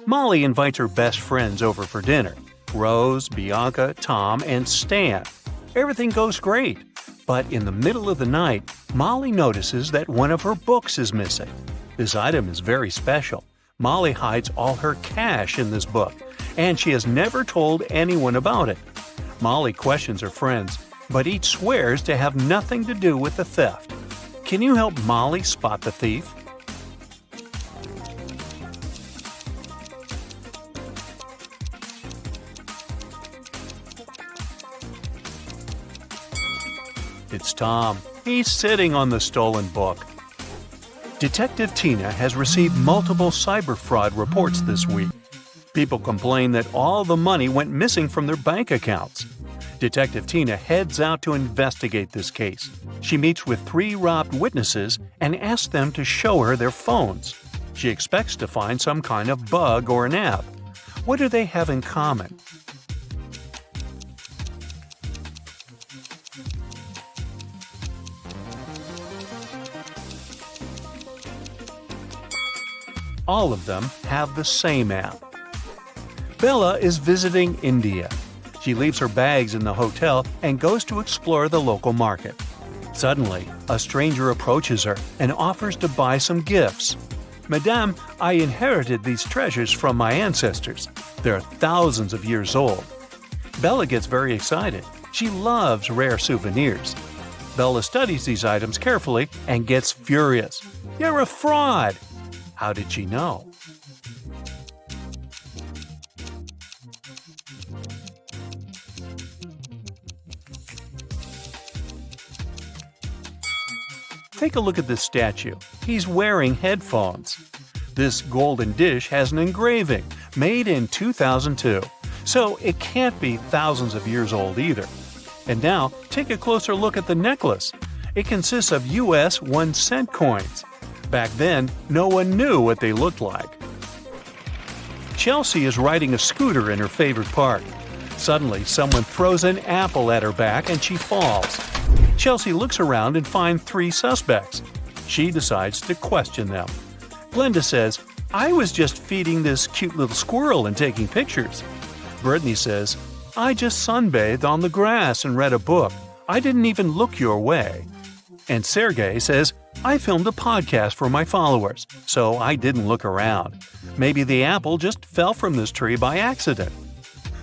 Molly invites her best friends over for dinner: Rose, Bianca, Tom, and Stan. Everything goes great, but in the middle of the night, Molly notices that one of her books is missing. This item is very special. Molly hides all her cash in this book, and she has never told anyone about it. Molly questions her friends, but each swears to have nothing to do with the theft. Can you help Molly spot the thief? It's Tom. He's sitting on the stolen book. Detective Tina has received multiple cyber fraud reports this week. People complain that all the money went missing from their bank accounts. Detective Tina heads out to investigate this case. She meets with 3 robbed witnesses and asks them to show her their phones. She expects to find some kind of bug or an app. What do they have in common? All of them have the same app. Bella is visiting India. She leaves her bags in the hotel and goes to explore the local market. Suddenly, a stranger approaches her and offers to buy some gifts. "Madame, I inherited these treasures from my ancestors. They're thousands of years old." Bella gets very excited. She loves rare souvenirs. Bella studies these items carefully and gets furious. "You're a fraud!" How did she know? Take a look at this statue. He's wearing headphones. This golden dish has an engraving, made in 2002, so it can't be thousands of years old either. And now, take a closer look at the necklace. It consists of US 1-cent coins. Back then, no one knew what they looked like. Chelsea is riding a scooter in her favorite park. Suddenly, someone throws an apple at her back and she falls. Chelsea looks around and finds 3 suspects. She decides to question them. Glenda says, "I was just feeding this cute little squirrel and taking pictures." Brittany says, "I just sunbathed on the grass and read a book. I didn't even look your way." And Sergey says, "I filmed a podcast for my followers, so I didn't look around. Maybe the apple just fell from this tree by accident."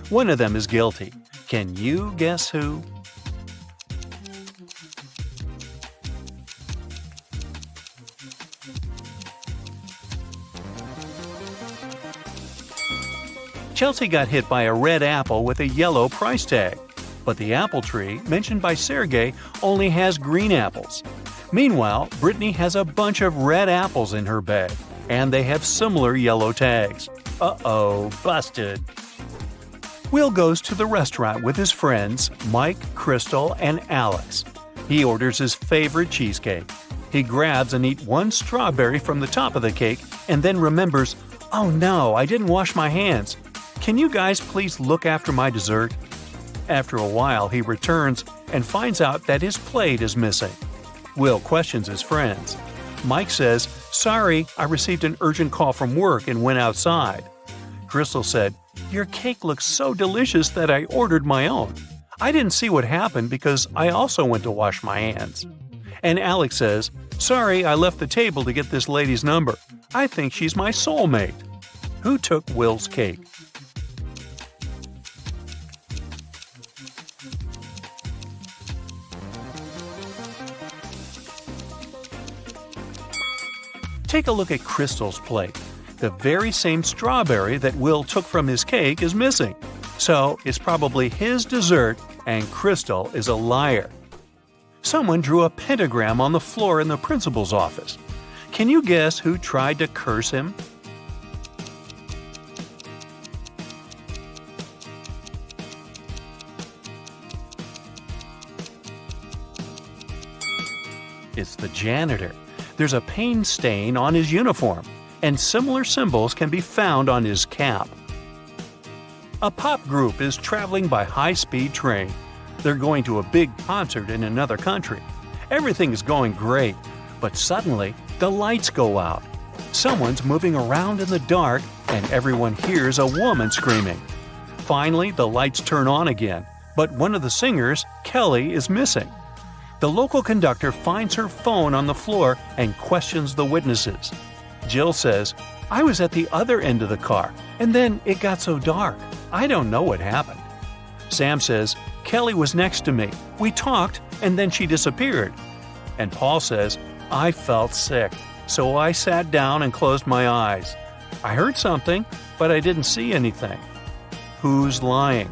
One of them is guilty. Can you guess who? Chelsea got hit by a red apple with a yellow price tag. But the apple tree, mentioned by Sergey, only has green apples. Meanwhile, Brittany has a bunch of red apples in her bag, and they have similar yellow tags. Uh-oh, busted. Will goes to the restaurant with his friends, Mike, Crystal, and Alex. He orders his favorite cheesecake. He grabs and eats 1 strawberry from the top of the cake and then remembers, "Oh no, I didn't wash my hands. Can you guys please look after my dessert?" After a while, he returns and finds out that his plate is missing. Will questions his friends. Mike says, "Sorry, I received an urgent call from work and went outside." Crystal said, "Your cake looks so delicious that I ordered my own. I didn't see what happened because I also went to wash my hands." And Alex says, "Sorry, I left the table to get this lady's number. I think she's my soulmate." Who took Will's cake? Take a look at Crystal's plate. The very same strawberry that Will took from his cake is missing. So it's probably his dessert and Crystal is a liar. Someone drew a pentagram on the floor in the principal's office. Can you guess who tried to curse him? It's the janitor. There's a paint stain on his uniform, and similar symbols can be found on his cap. A pop group is traveling by high-speed train. They're going to a big concert in another country. Everything is going great, but suddenly the lights go out. Someone's moving around in the dark, and everyone hears a woman screaming. Finally, the lights turn on again, but one of the singers, Kelly, is missing. The local conductor finds her phone on the floor and questions the witnesses. Jill says, "I was at the other end of the car, and then it got so dark. I don't know what happened." Sam says, "Kelly was next to me. We talked, and then she disappeared." And Paul says, "I felt sick, so I sat down and closed my eyes. I heard something, but I didn't see anything." Who's lying?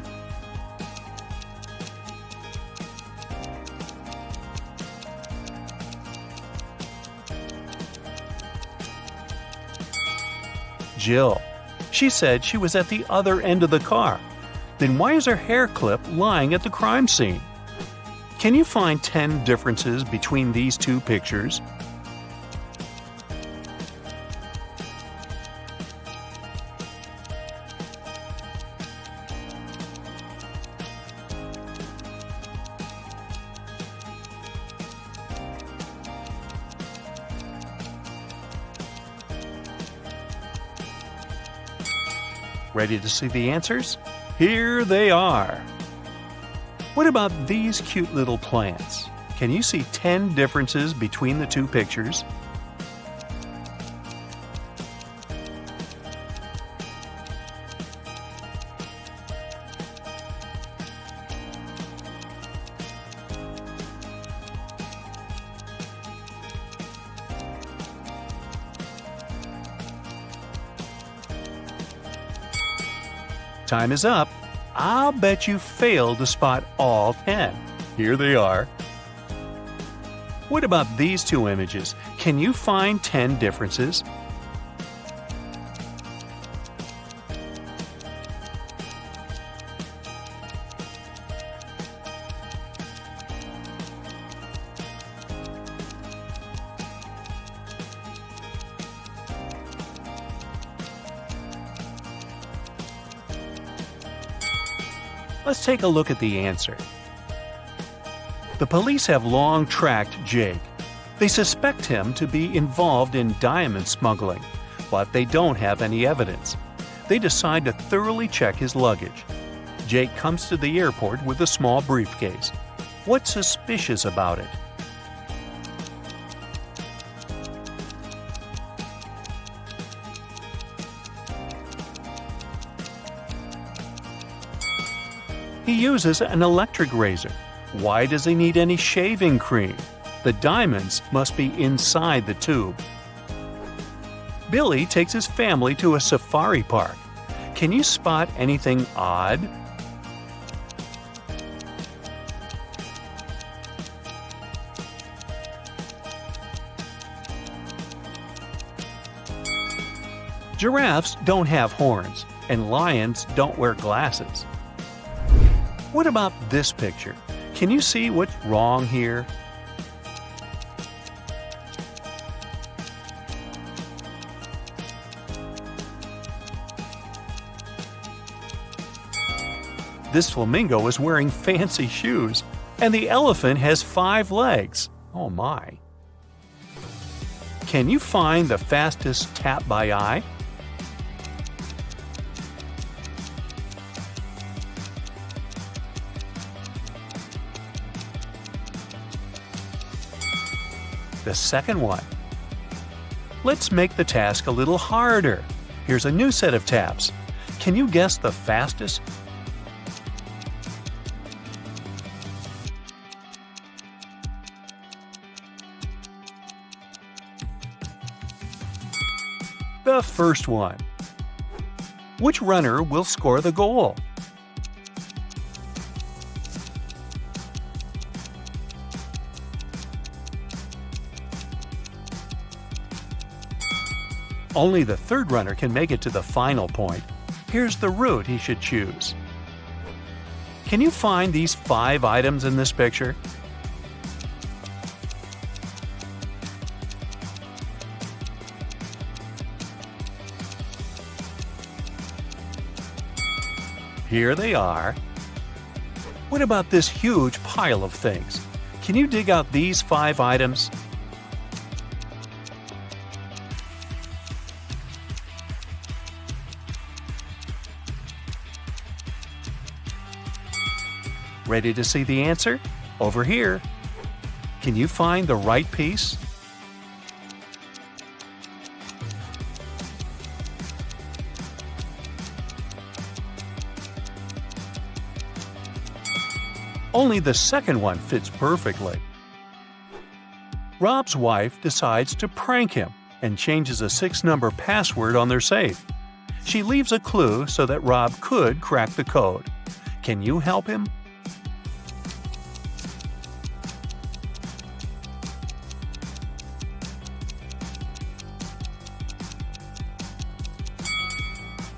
Jill. She said she was at the other end of the car. Then why is her hair clip lying at the crime scene? Can you find 10 differences between these two pictures? Ready to see the answers? Here they are. What about these cute little plants? Can you see 10 differences between the two pictures? Time is up. I'll bet you failed to spot all 10. Here they are. What about these two images? Can you find 10 differences? Let's take a look at the answer. The police have long tracked Jake. They suspect him to be involved in diamond smuggling, but they don't have any evidence. They decide to thoroughly check his luggage. Jake comes to the airport with a small briefcase. What's suspicious about it? He uses an electric razor. Why does he need any shaving cream? The diamonds must be inside the tube. Billy takes his family to a safari park. Can you spot anything odd? Giraffes don't have horns, and lions don't wear glasses. What about this picture? Can you see what's wrong here? This flamingo is wearing fancy shoes, and the elephant has 5 legs. Oh my. Can you find the fastest tap by eye? The second one. Let's make the task a little harder. Here's a new set of taps. Can you guess the fastest? The first one. Which runner will score the goal? Only the third runner can make it to the final point. Here's the route he should choose. Can you find these 5 items in this picture? Here they are. What about this huge pile of things? Can you dig out these 5 items? Ready to see the answer? Over here. Can you find the right piece? Only the second one fits perfectly. Rob's wife decides to prank him and changes a 6-number password on their safe. She leaves a clue so that Rob could crack the code. Can you help him?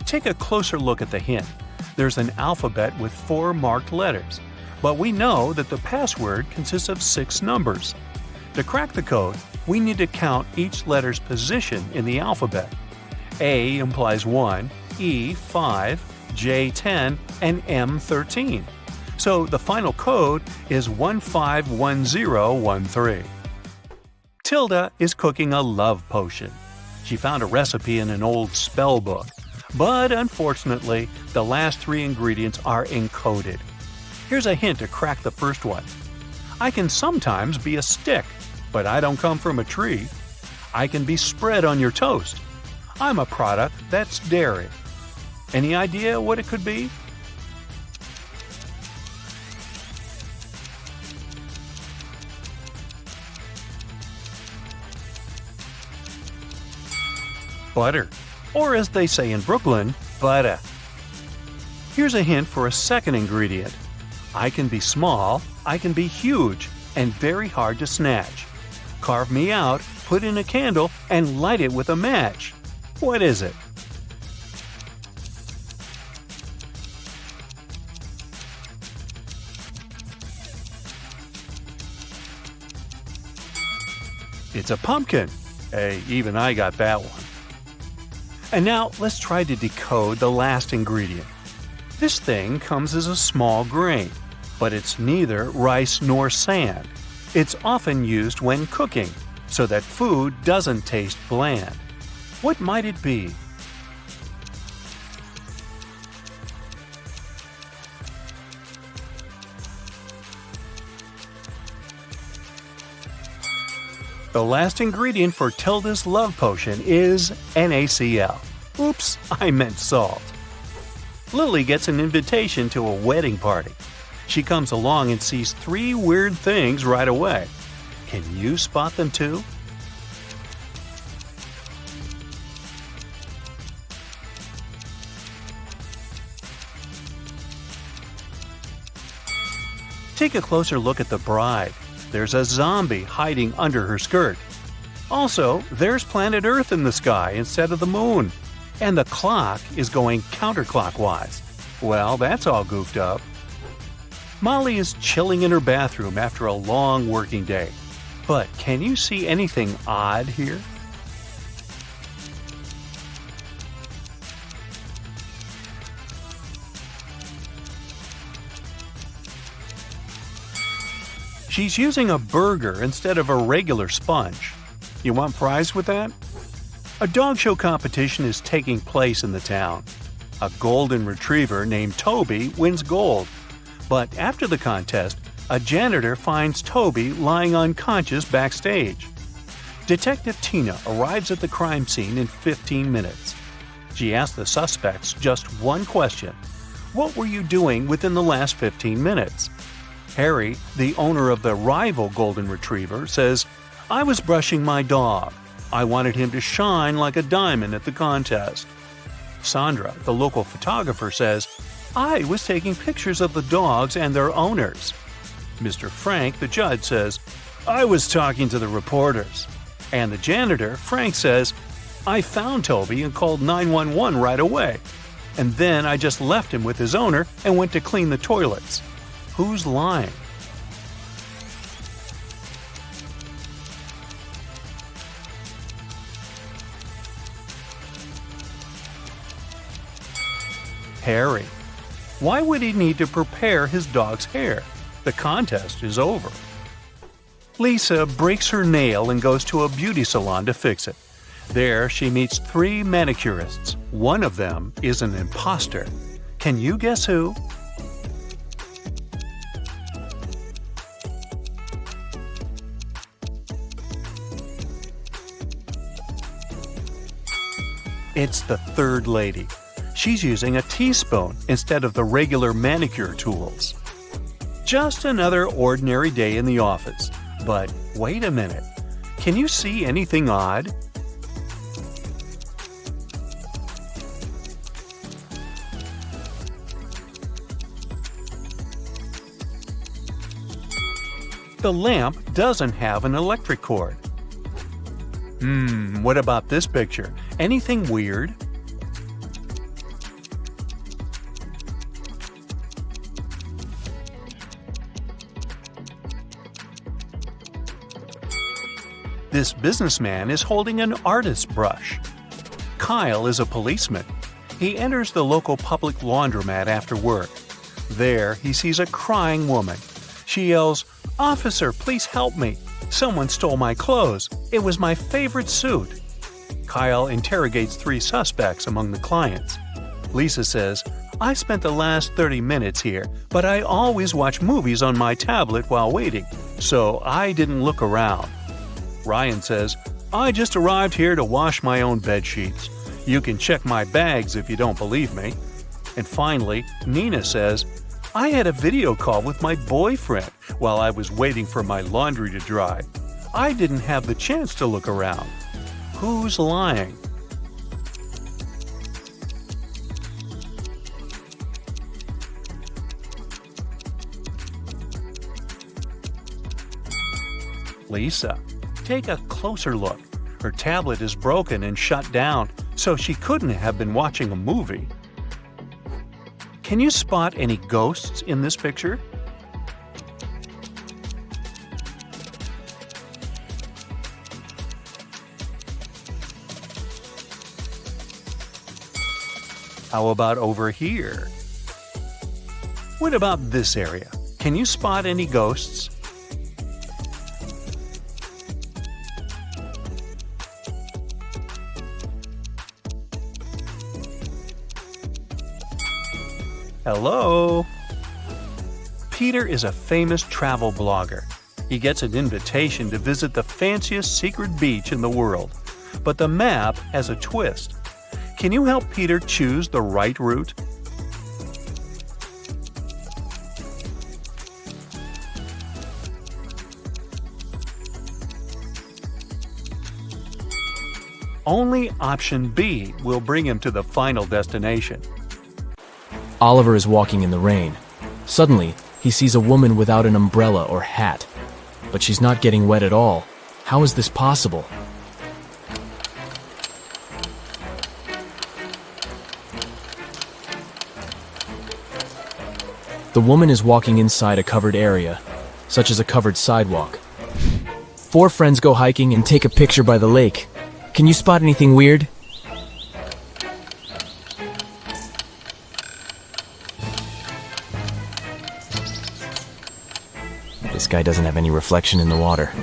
Take a closer look at the hint. There's an alphabet with 4 marked letters, but we know that the password consists of 6 numbers. To crack the code, we need to count each letter's position in the alphabet. A implies 1, E 5, J 10, and M 13. So the final code is 151013. Tilda is cooking a love potion. She found a recipe in an old spell book, but unfortunately, the last 3 ingredients are encoded. Here's a hint to crack the first one. I can sometimes be a stick, but I don't come from a tree. I can be spread on your toast. I'm a product that's dairy. Any idea what it could be? Butter, or as they say in Brooklyn, butter. Here's a hint for a second ingredient. I can be small, I can be huge, and very hard to snatch. Carve me out, put in a candle, and light it with a match. What is it? It's a pumpkin. Hey, even I got that one. And now let's try to decode the last ingredient. This thing comes as a small grain, but it's neither rice nor sand. It's often used when cooking, so that food doesn't taste bland. What might it be? The last ingredient for Tilda's love potion is NaCl. Oops, I meant salt. Lily gets an invitation to a wedding party. She comes along and sees 3 weird things right away. Can you spot them too? Take a closer look at the bride. There's a zombie hiding under her skirt. Also, there's planet Earth in the sky instead of the moon. And the clock is going counterclockwise. Well, that's all goofed up. Molly is chilling in her bathroom after a long working day. But can you see anything odd here? She's using a burger instead of a regular sponge. You want prize with that? A dog show competition is taking place in the town. A golden retriever named Toby wins gold. But after the contest, a janitor finds Toby lying unconscious backstage. Detective Tina arrives at the crime scene in 15 minutes. She asks the suspects just one question. What were you doing within the last 15 minutes? Harry, the owner of the rival golden retriever, says, I was brushing my dog. I wanted him to shine like a diamond at the contest. Sandra, the local photographer, says, I was taking pictures of the dogs and their owners. Mr. Frank, the judge, says, I was talking to the reporters. And the janitor, Frank, says, I found Toby and called 911 right away. And then I just left him with his owner and went to clean the toilets. Who's lying? Harry. Why would he need to prepare his dog's hair? The contest is over. Lisa breaks her nail and goes to a beauty salon to fix it. There, she meets 3 manicurists. One of them is an imposter. Can you guess who? It's the third lady. She's using a teaspoon instead of the regular manicure tools. Just another ordinary day in the office. But wait a minute. Can you see anything odd? The lamp doesn't have an electric cord. What about this picture? Anything weird? This businessman is holding an artist's brush. Kyle is a policeman. He enters the local public laundromat after work. There, he sees a crying woman. She yells, "Officer, please help me. Someone stole my clothes. It was my favorite suit." Kyle interrogates 3 suspects among the clients. Lisa says, "I spent the last 30 minutes here, but I always watch movies on my tablet while waiting, so I didn't look around." Ryan says, "I just arrived here to wash my own bed sheets. You can check my bags if you don't believe me." And finally, Nina says, "I had a video call with my boyfriend while I was waiting for my laundry to dry. I didn't have the chance to look around." Who's lying? Lisa. Take a closer look. Her tablet is broken and shut down, so she couldn't have been watching a movie. Can you spot any ghosts in this picture? How about over here? What about this area? Can you spot any ghosts? Hello? Peter is a famous travel blogger. He gets an invitation to visit the fanciest secret beach in the world. But the map has a twist. Can you help Peter choose the right route? Only option B will bring him to the final destination. Oliver is walking in the rain. Suddenly, he sees a woman without an umbrella or hat. But she's not getting wet at all. How is this possible? The woman is walking inside a covered area, such as a covered sidewalk. 4 friends go hiking and take a picture by the lake. Can you spot anything weird? This guy doesn't have any reflection in the water.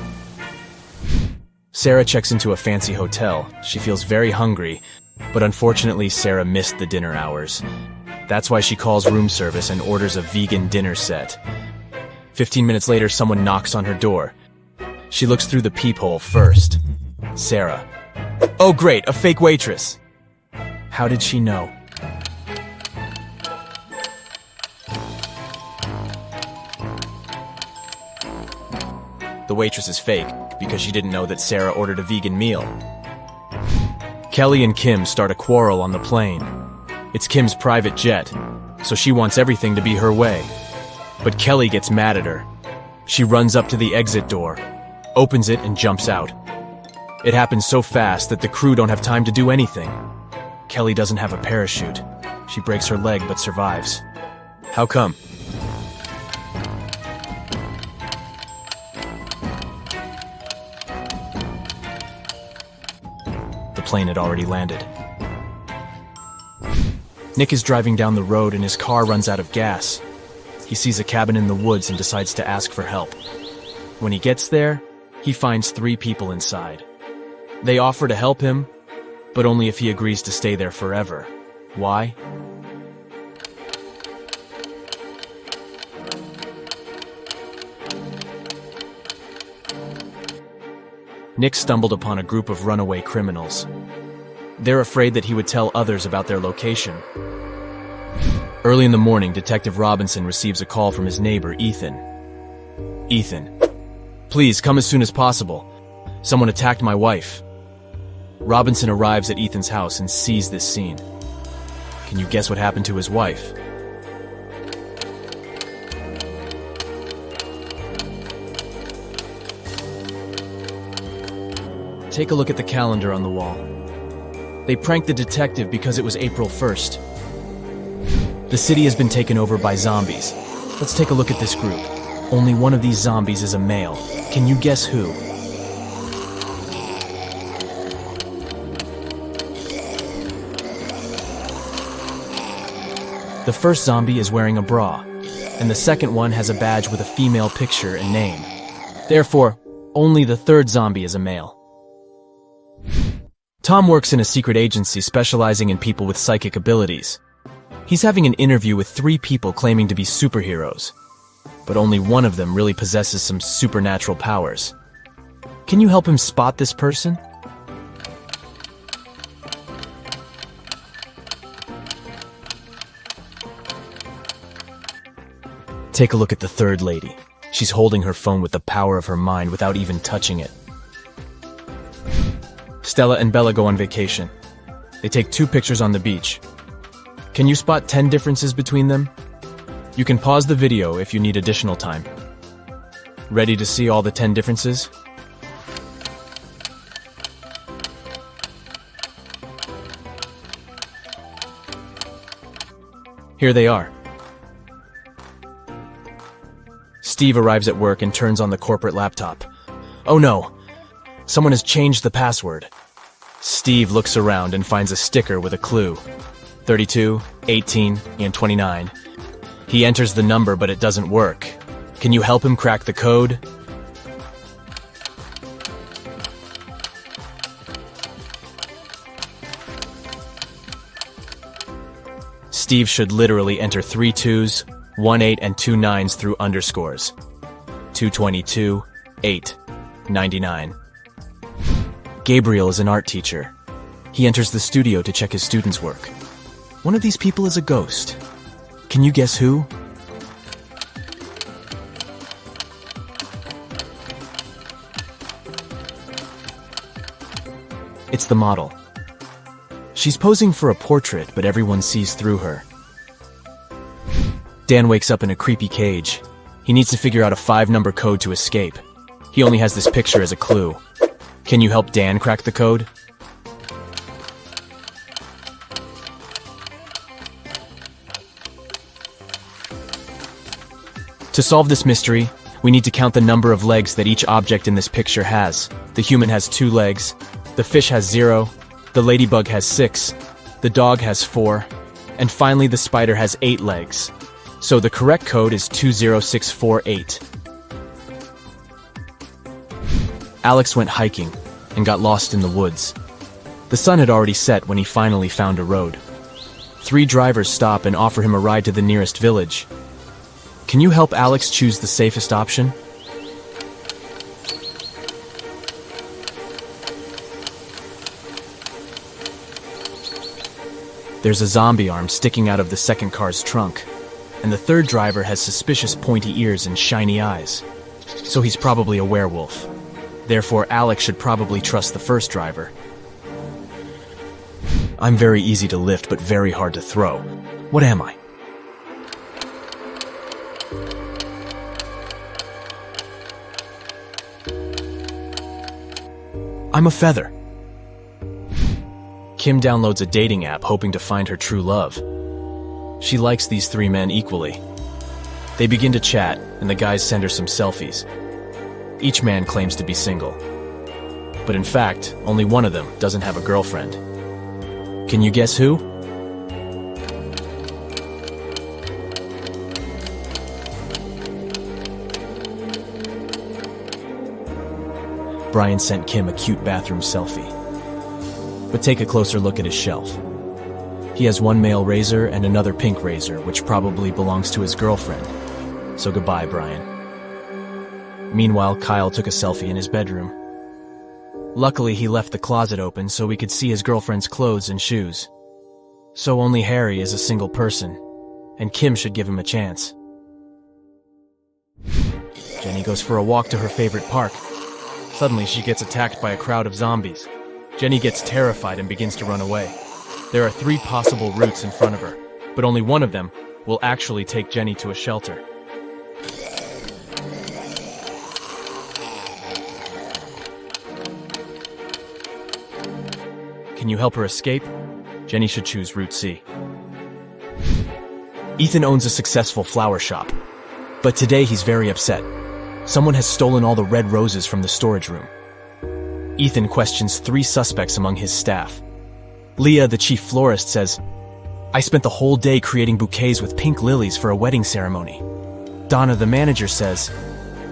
Sarah checks into a fancy hotel. She feels very hungry, but unfortunately Sarah missed the dinner hours. That's why she calls room service and orders a vegan dinner set. 15 minutes later, someone knocks on her door. She looks through the peephole first. Sarah. Oh great, a fake waitress. How did she know? The waitress is fake because she didn't know that Sarah ordered a vegan meal. Kelly and Kim start a quarrel on the plane. It's Kim's private jet, so she wants everything to be her way. But Kelly gets mad at her. She runs up to the exit door, opens it, and jumps out. It happens so fast that the crew don't have time to do anything. Kelly doesn't have a parachute. She breaks her leg but survives. How come? The plane had already landed. Nick is driving down the road and his car runs out of gas. He sees a cabin in the woods and decides to ask for help. When he gets there, he finds 3 people inside. They offer to help him, but only if he agrees to stay there forever. Why? Nick stumbled upon a group of runaway criminals. They're afraid that he would tell others about their location. Early in the morning, Detective Robinson receives a call from his neighbor, Ethan. Ethan, please come as soon as possible. Someone attacked my wife. Robinson arrives at Ethan's house and sees this scene. Can you guess what happened to his wife? Take a look at the calendar on the wall. They pranked the detective because it was April 1st. The city has been taken over by zombies. Let's take a look at this group. Only one of these zombies is a male. Can you guess who? The first zombie is wearing a bra, and the second one has a badge with a female picture and name. Therefore, only the third zombie is a male. Tom works in a secret agency specializing in people with psychic abilities. He's having an interview with 3 people claiming to be superheroes, but only one of them really possesses some supernatural powers. Can you help him spot this person? Take a look at the third lady. She's holding her phone with the power of her mind without even touching it. Stella and Bella go on vacation. They take 2 pictures on the beach. Can you spot 10 differences between them? You can pause the video if you need additional time. Ready to see all the 10 differences? Here they are. Steve arrives at work and turns on the corporate laptop. Oh no! Someone has changed the password. Steve looks around and finds a sticker with a clue. 32, 18, and 29. He enters the number, but it doesn't work. Can you help him crack the code? Steve should literally enter 3 2s, 1 8, and 2 9s through underscores. 222, 8, 99. Gabriel is an art teacher. He enters the studio to check his students' work. One of these people is a ghost. Can you guess who? It's the model. She's posing for a portrait, but everyone sees through her. Dan wakes up in a creepy cage. He needs to figure out a 5-number code to escape. He only has this picture as a clue. Can you help Dan crack the code? To solve this mystery, we need to count the number of legs that each object in this picture has. The human has 2 legs, the fish has 0, the ladybug has 6, the dog has 4, and finally the spider has 8 legs. So the correct code is 20648. Alex went hiking and got lost in the woods. The sun had already set when he finally found a road. 3 drivers stop and offer him a ride to the nearest village. Can you help Alex choose the safest option? There's a zombie arm sticking out of the second car's trunk, and the third driver has suspicious pointy ears and shiny eyes. So he's probably a werewolf. Therefore, Alex should probably trust the first driver. I'm very easy to lift, but very hard to throw. What am I? I'm a feather. Kim downloads a dating app hoping to find her true love. She likes these 3 men equally. They begin to chat, and the guys send her some selfies. Each man claims to be single. But in fact, only one of them doesn't have a girlfriend. Can you guess who? Brian sent Kim a cute bathroom selfie. But take a closer look at his shelf. He has one male razor and another pink razor, which probably belongs to his girlfriend. So goodbye, Brian. Meanwhile, Kyle took a selfie in his bedroom. Luckily, he left the closet open so we could see his girlfriend's clothes and shoes. So only Harry is a single person, and Kim should give him a chance. Jenny goes for a walk to her favorite park. Suddenly, she gets attacked by a crowd of zombies. Jenny gets terrified and begins to run away. There are 3 possible routes in front of her, but only one of them will actually take Jenny to a shelter. Can you help her escape? Jenny should choose Route C. Ethan owns a successful flower shop, but today he's very upset. Someone has stolen all the red roses from the storage room. Ethan questions 3 suspects among his staff. Leah, the chief florist, says, "I spent the whole day creating bouquets with pink lilies for a wedding ceremony." Donna, the manager, says,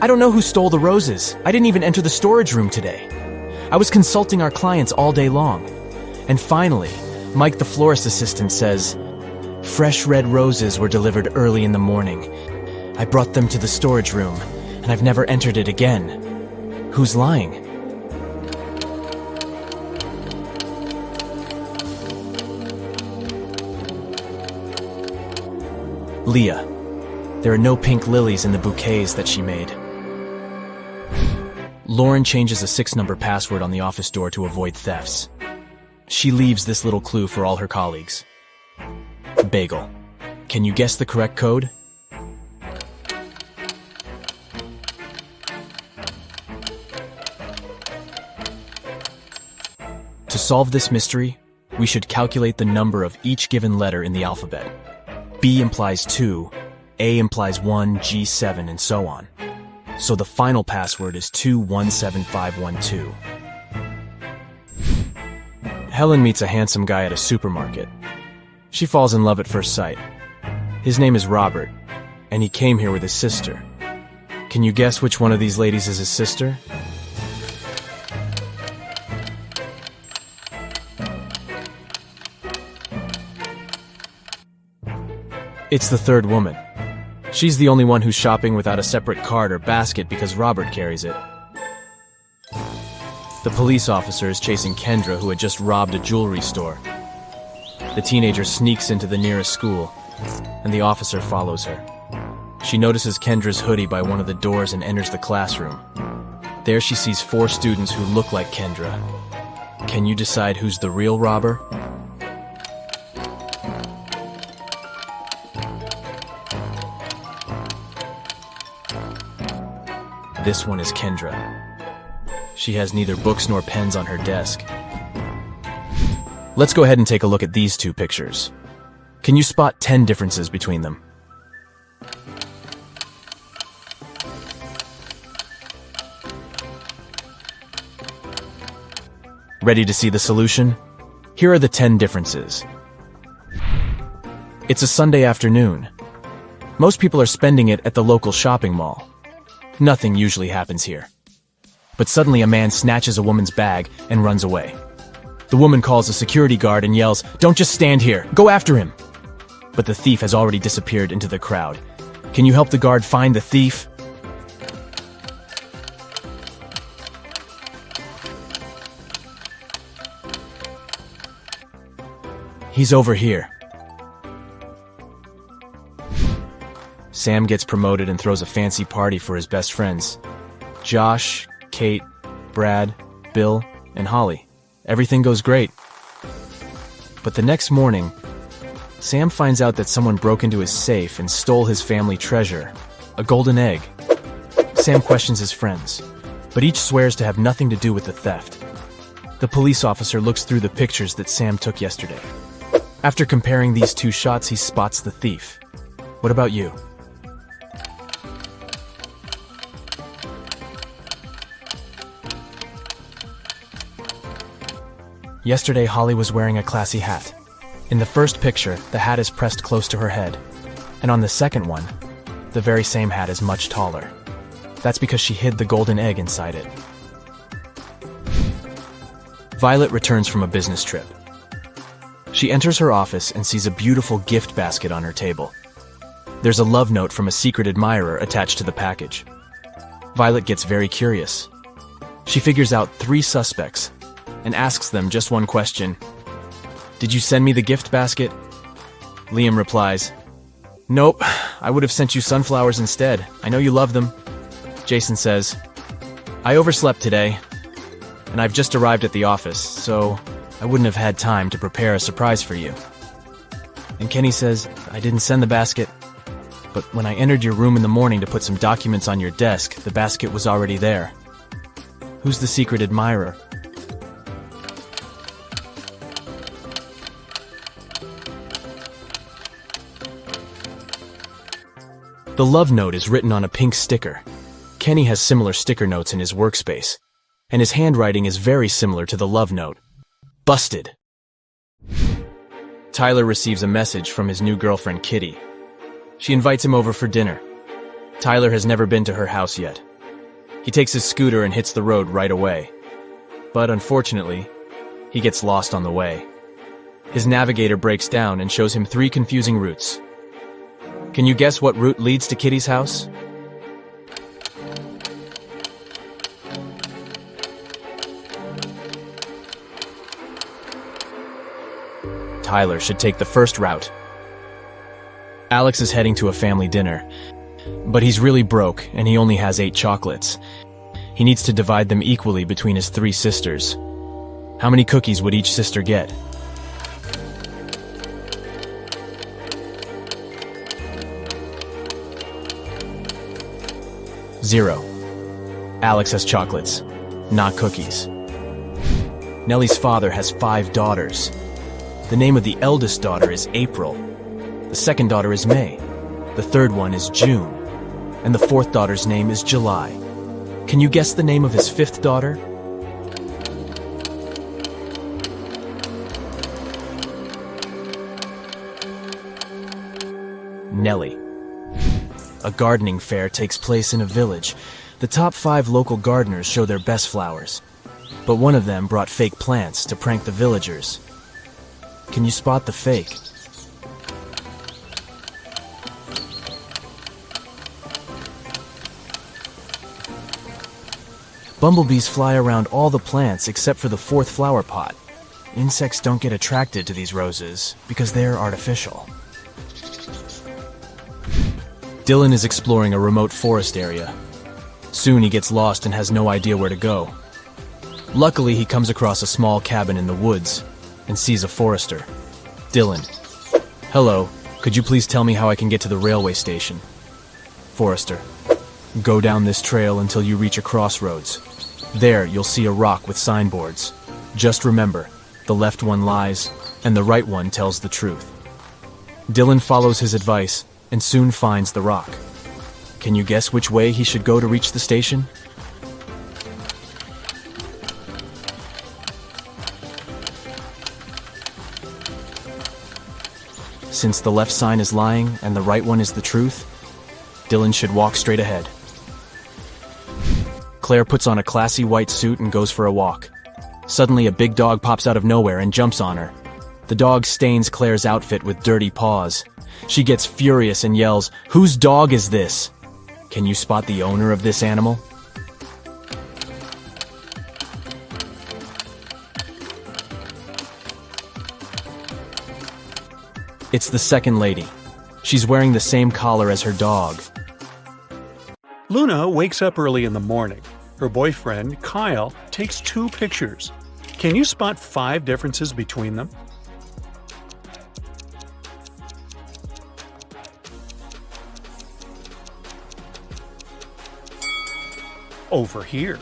"I don't know who stole the roses. I didn't even enter the storage room today. I was consulting our clients all day long." And finally, Mike, the florist assistant, says, "Fresh red roses were delivered early in the morning. I brought them to the storage room, and I've never entered it again. Who's lying?" Leah. There are no pink lilies in the bouquets that she made. Lauren changes a 6-number password on the office door to avoid thefts. She leaves this little clue for all her colleagues. Bagel. Can you guess the correct code? To solve this mystery, we should calculate the number of each given letter in the alphabet. B implies 2, A implies 1, G 7, and so on. So the final password is 217512. Helen meets a handsome guy at a supermarket. She falls in love at first sight. His name is Robert, and he came here with his sister. Can you guess which one of these ladies is his sister? It's the third woman. She's the only one who's shopping without a separate cart or basket because Robert carries it. The police officer is chasing Kendra, who had just robbed a jewelry store. The teenager sneaks into the nearest school, and the officer follows her. She notices Kendra's hoodie by one of the doors and enters the classroom. There she sees 4 students who look like Kendra. Can you decide who's the real robber? This one is Kendra. She has neither books nor pens on her desk. Let's go ahead and take a look at these 2 pictures. Can you spot 10 differences between them? Ready to see the solution? Here are the 10 differences. It's a Sunday afternoon. Most people are spending it at the local shopping mall. Nothing usually happens here. But suddenly a man snatches a woman's bag and runs away. The woman calls a security guard and yells, "Don't just stand here, go after him!" But the thief has already disappeared into the crowd. Can you help the guard find the thief? He's over here. Sam gets promoted and throws a fancy party for his best friends. Josh, Kate, Brad, Bill, and Holly. Everything goes great. But the next morning, Sam finds out that someone broke into his safe and stole his family treasure, a golden egg. Sam questions his friends, but each swears to have nothing to do with the theft. The police officer looks through the pictures that Sam took yesterday. After comparing these 2 shots, he spots the thief. What about you? Yesterday, Holly was wearing a classy hat. In the first picture, the hat is pressed close to her head. And on the second one, the very same hat is much taller. That's because she hid the golden egg inside it. Violet returns from a business trip. She enters her office and sees a beautiful gift basket on her table. There's a love note from a secret admirer attached to the package. Violet gets very curious. She figures out 3 suspects and asks them just one question. "Did you send me the gift basket?" Liam replies, "Nope, I would have sent you sunflowers instead. I know you love them." Jason says, "I overslept today, and I've just arrived at the office, so I wouldn't have had time to prepare a surprise for you." And Kenny says, "I didn't send the basket, but when I entered your room in the morning to put some documents on your desk, the basket was already there. Who's the secret admirer?" The love note is written on a pink sticker. Kenny has similar sticker notes in his workspace, and his handwriting is very similar to the love note. Busted! Tyler receives a message from his new girlfriend, Kitty. She invites him over for dinner. Tyler has never been to her house yet. He takes his scooter and hits the road right away. But unfortunately, he gets lost on the way. His navigator breaks down and shows him 3 confusing routes. Can you guess what route leads to Kitty's house? Tyler should take the first route. Alex is heading to a family dinner, but he's really broke and he only has 8 chocolates. He needs to divide them equally between his 3 sisters. How many cookies would each sister get? Zero. Alex has chocolates, not cookies. Nellie's father has 5 daughters. The name of the eldest daughter is April. The second daughter is May. The third one is June. And the 4th daughter's name is July. Can you guess the name of his 5th daughter? Nellie. A gardening fair takes place in a village. The top 5 local gardeners show their best flowers, but one of them brought fake plants to prank the villagers. Can you spot the fake? Bumblebees fly around all the plants except for the 4th flower pot. Insects don't get attracted to these roses because they're artificial. Dylan is exploring a remote forest area. Soon he gets lost and has no idea where to go. Luckily, he comes across a small cabin in the woods and sees a forester. Dylan. "Hello, could you please tell me how I can get to the railway station?" Forester. "Go down this trail until you reach a crossroads. There, you'll see a rock with signboards. Just remember, the left one lies, and the right one tells the truth." Dylan follows his advice and soon finds the rock. Can you guess which way he should go to reach the station? Since the left sign is lying and the right one is the truth, Dylan should walk straight ahead. Claire puts on a classy white suit and goes for a walk. Suddenly, a big dog pops out of nowhere and jumps on her. The dog stains Claire's outfit with dirty paws. She gets furious and yells, "Whose dog is this?" Can you spot the owner of this animal? It's the second lady. She's wearing the same collar as her dog. Luna wakes up early in the morning. Her boyfriend, Kyle, takes 2 pictures. Can you spot 5 differences between them? Over here.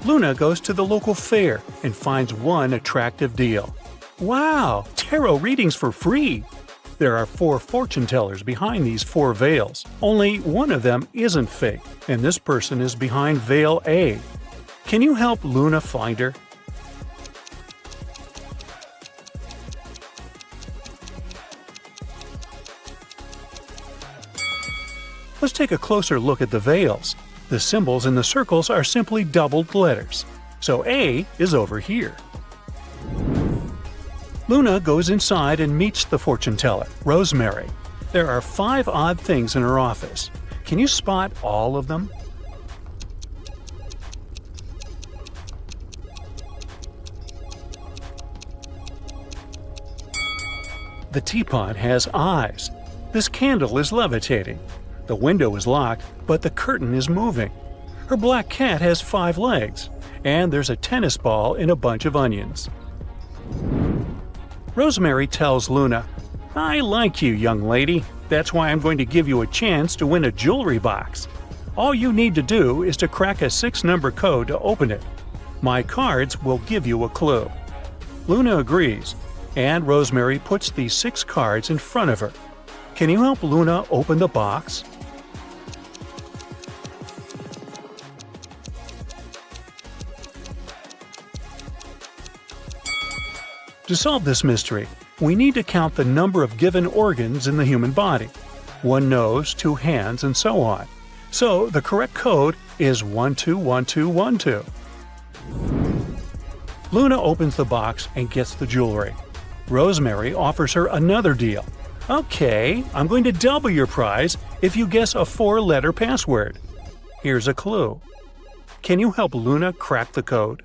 Luna goes to the local fair and finds one attractive deal. Wow! Tarot readings for free! There are 4 fortune tellers behind these 4 veils. Only one of them isn't fake, and this person is behind veil A. Can you help Luna find her? Let's take a closer look at the veils. The symbols in the circles are simply doubled letters, so A is over here. Luna goes inside and meets the fortune teller, Rosemary. There are 5 odd things in her office. Can you spot all of them? The teapot has eyes. This candle is levitating. The window is locked, but the curtain is moving. Her black cat has 5 legs, and there's a tennis ball in a bunch of onions. Rosemary tells Luna, "I like you, young lady. That's why I'm going to give you a chance to win a jewelry box. All you need to do is to crack a 6-number code to open it. My cards will give you a clue." Luna agrees, and Rosemary puts these 6 cards in front of her. Can you help Luna open the box? To solve this mystery, we need to count the number of given organs in the human body: 1 nose, 2 hands, and so on. So the correct code is 121212. Luna opens the box and gets the jewelry. Rosemary offers her another deal. "Okay, I'm going to double your prize if you guess a 4-letter password. Here's a clue. Can you help Luna crack the code?"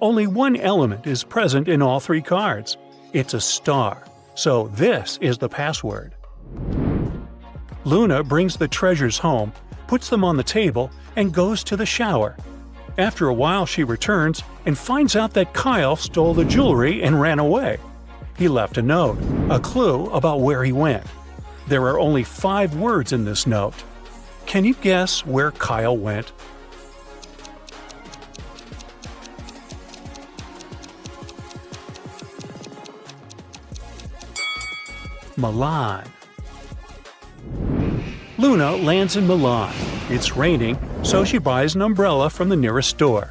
Only one element is present in all 3 cards. It's a star, so this is the password. Luna brings the treasures home, puts them on the table, and goes to the shower. After a while she returns and finds out that Kyle stole the jewelry and ran away. He left a note, a clue about where he went. There are only 5 words in this note. Can you guess where Kyle went? Milan. Luna lands in Milan. It's raining, so she buys an umbrella from the nearest store.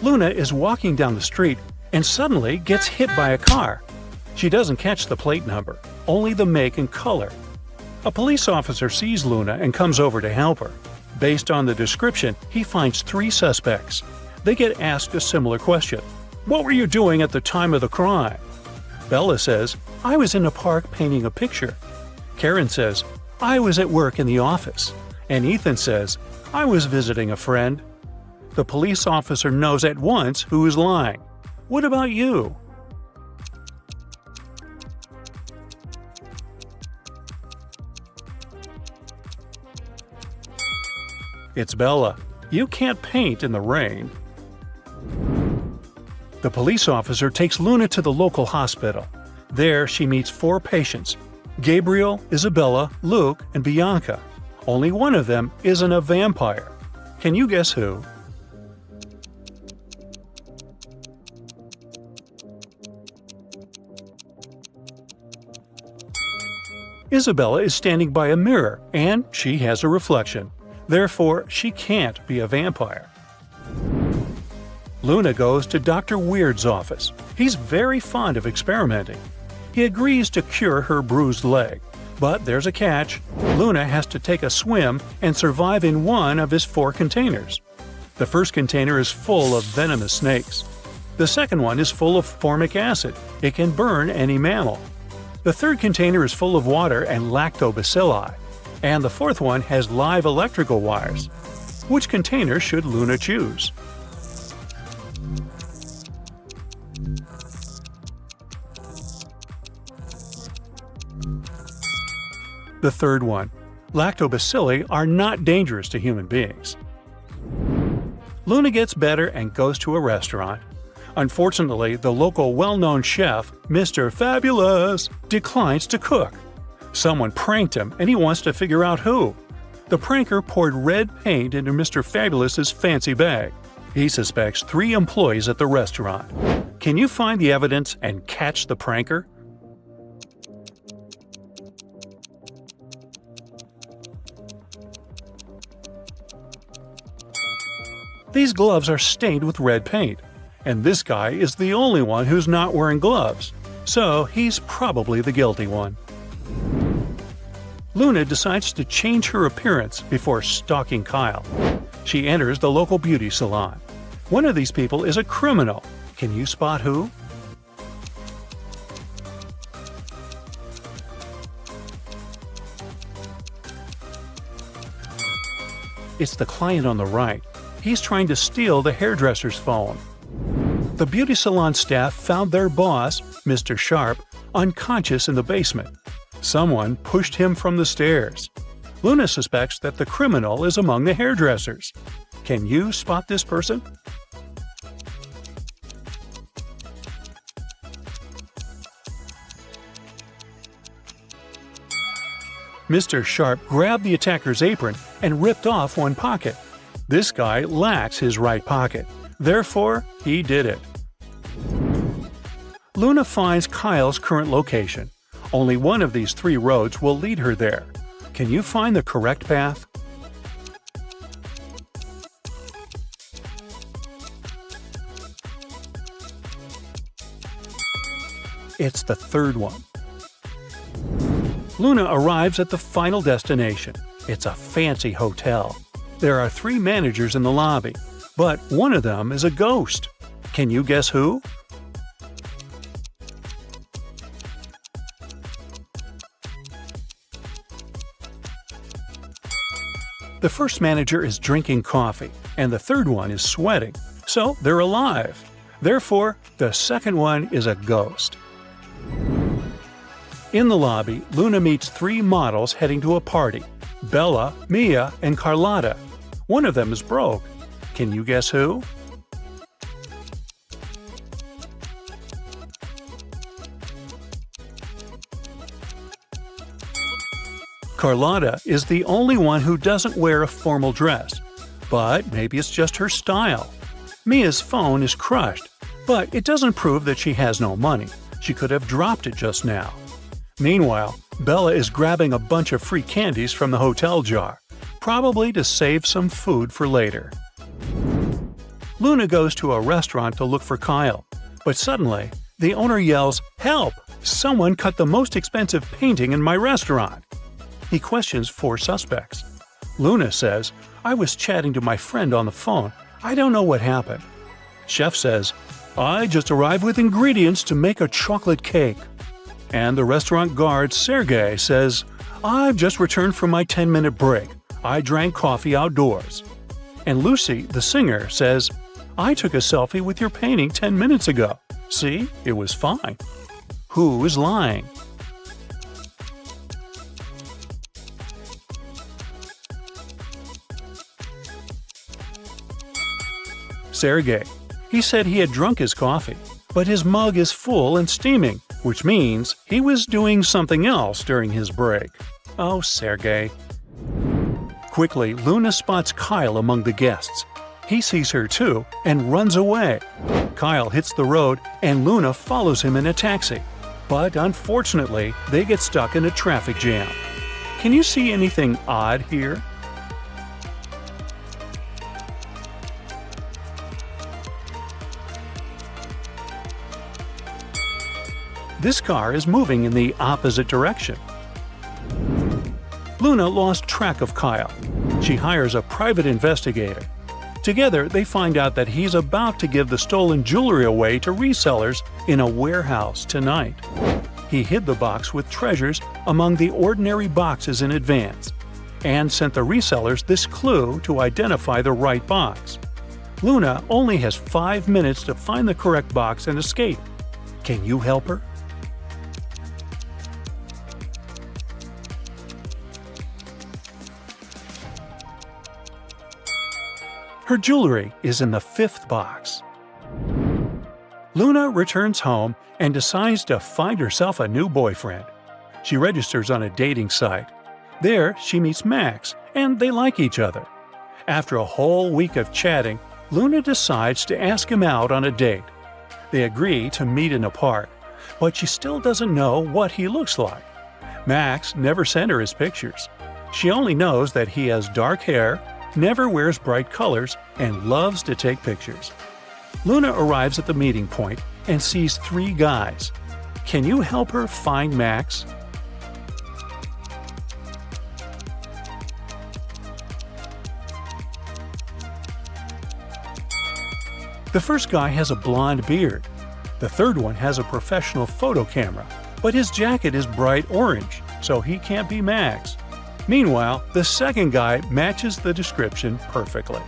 Luna is walking down the street and suddenly gets hit by a car. She doesn't catch the plate number, only the make and color. A police officer sees Luna and comes over to help her. Based on the description, he finds 3 suspects. They get asked a similar question. "What were you doing at the time of the crime?" Bella says, "I was in a park painting a picture." Karen says, "I was at work in the office." And Ethan says, "I was visiting a friend." The police officer knows at once who is lying. What about you? It's Bella. You can't paint in the rain. The police officer takes Luna to the local hospital. There she meets 4 patients: Gabriel, Isabella, Luke, and Bianca. Only one of them isn't a vampire. Can you guess who? Isabella is standing by a mirror, and she has a reflection. Therefore, she can't be a vampire. Luna goes to Dr. Weird's office. He's very fond of experimenting. He agrees to cure her bruised leg. But there's a catch. Luna has to take a swim and survive in one of his 4 containers. The first container is full of venomous snakes. The second one is full of formic acid. It can burn any mammal. The third container is full of water and lactobacilli. And the fourth one has live electrical wires. Which container should Luna choose? The third one. Lactobacilli are not dangerous to human beings. Luna gets better and goes to a restaurant. Unfortunately, the local well-known chef, Mr. Fabulous, declines to cook. Someone pranked him and he wants to figure out who. The pranker poured red paint into Mr. Fabulous's fancy bag. He suspects 3 employees at the restaurant. Can you find the evidence and catch the pranker? These gloves are stained with red paint, and this guy is the only one who's not wearing gloves, so he's probably the guilty one. Luna decides to change her appearance before stalking Kyle. She enters the local beauty salon. One of these people is a criminal. Can you spot who? It's the client on the right. He's trying to steal the hairdresser's phone. The beauty salon staff found their boss, Mr. Sharp, unconscious in the basement. Someone pushed him from the stairs. Luna suspects that the criminal is among the hairdressers. Can you spot this person? Mr. Sharp grabbed the attacker's apron and ripped off one pocket. This guy lacks his right pocket. Therefore, he did it. Luna finds Kyle's current location. Only one of these 3 roads will lead her there. Can you find the correct path? It's the 3rd one. Luna arrives at the final destination. It's a fancy hotel. There are 3 managers in the lobby, but one of them is a ghost. Can you guess who? The first manager is drinking coffee, and the 3rd one is sweating, so they're alive. Therefore, the 2nd one is a ghost. In the lobby, Luna meets 3 models heading to a party: Bella, Mia, and Carlotta. One of them is broke. Can you guess who? Carlotta is the only one who doesn't wear a formal dress, but maybe it's just her style. Mia's phone is crushed, but it doesn't prove that she has no money. She could have dropped it just now. Meanwhile, Bella is grabbing a bunch of free candies from the hotel jar, probably to save some food for later. Luna goes to a restaurant to look for Kyle, but suddenly, the owner yells, "Help! Someone cut the most expensive painting in my restaurant!" He questions 4 suspects. Luna says, "I was chatting to my friend on the phone. I don't know what happened." Chef says, "I just arrived with ingredients to make a chocolate cake." And the restaurant guard, Sergey, says, "I've just returned from my 10-minute break. I drank coffee outdoors." And Lucy, the singer, says, "I took a selfie with your painting 10 minutes ago. See, it was fine." Who is lying? Sergey. He said he had drunk his coffee, but his mug is full and steaming, which means he was doing something else during his break. Oh, Sergey. Quickly, Luna spots Kyle among the guests. He sees her too and runs away. Kyle hits the road and Luna follows him in a taxi. But unfortunately, they get stuck in a traffic jam. Can you see anything odd here? This car is moving in the opposite direction. Luna lost track of Kyle. She hires a private investigator. Together, they find out that he's about to give the stolen jewelry away to resellers in a warehouse tonight. He hid the box with treasures among the ordinary boxes in advance, and sent the resellers this clue to identify the right box. Luna only has 5 minutes to find the correct box and escape. Can you help her? Her jewelry is in the 5th box. Luna returns home and decides to find herself a new boyfriend. She registers on a dating site. There, she meets Max, and they like each other. After a whole week of chatting, Luna decides to ask him out on a date. They agree to meet in a park, but she still doesn't know what he looks like. Max never sent her his pictures. She only knows that he has dark hair, never wears bright colors, and loves to take pictures. Luna arrives at the meeting point and sees 3 guys. Can you help her find Max? The first guy has a blonde beard. The 3rd one has a professional photo camera, but his jacket is bright orange, so he can't be Max. Meanwhile, the 2nd guy matches the description perfectly.